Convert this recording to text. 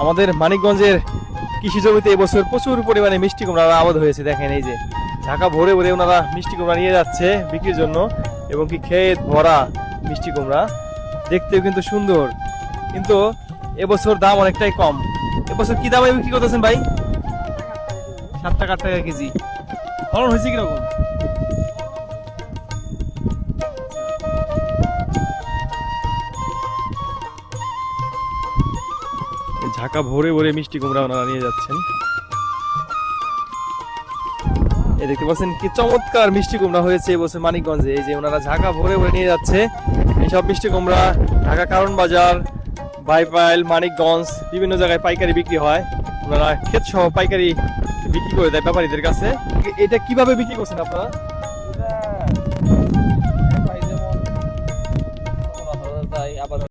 আমাদের মানিকগঞ্জের কৃষি জমিতে এবছর প্রচুর পরিমাণে মিষ্টি কুমড়া আবাদ হয়েছে। দেখেন এই যে ঢাকা ভরে ভরে ওনারা মিষ্টি কুমড়া নিয়ে যাচ্ছে বিক্রির জন্য, এবং কি ক্ষেত ভরা মিষ্টি কুমড়া, দেখতেও কিন্তু সুন্দর। কিন্তু এবছর দাম অনেকটাই কম। এবছর কি দামে বিক্রি করতেছেন ভাই? 7 টাকা 8 টাকা কেজি। ফলন হয়েছে কিরকম? ঢাকা ভরে ভরে মিষ্টি কুমড়া ওনারা নিয়ে যাচ্ছেন। এই দেখতে পাচ্ছেন কি চমৎকার মিষ্টি কুমড়া হয়েছে এবছর মানিকগঞ্জে। এই যে ওনারা ঢাকা ভরে ভরে নিয়ে যাচ্ছে এইসব মিষ্টি কুমড়া। ঢাকা কারণ বাজার, বাইপাইল, মানিকগঞ্জ বিভিন্ন জায়গায় পাইকারি বিক্রি হয়। ওনারা ক্ষেত সহ পাইকারি বিক্রি করে দেয় ব্যাপারীদের কাছে। এটা কিভাবে বিক্রি করছেন আপনারা?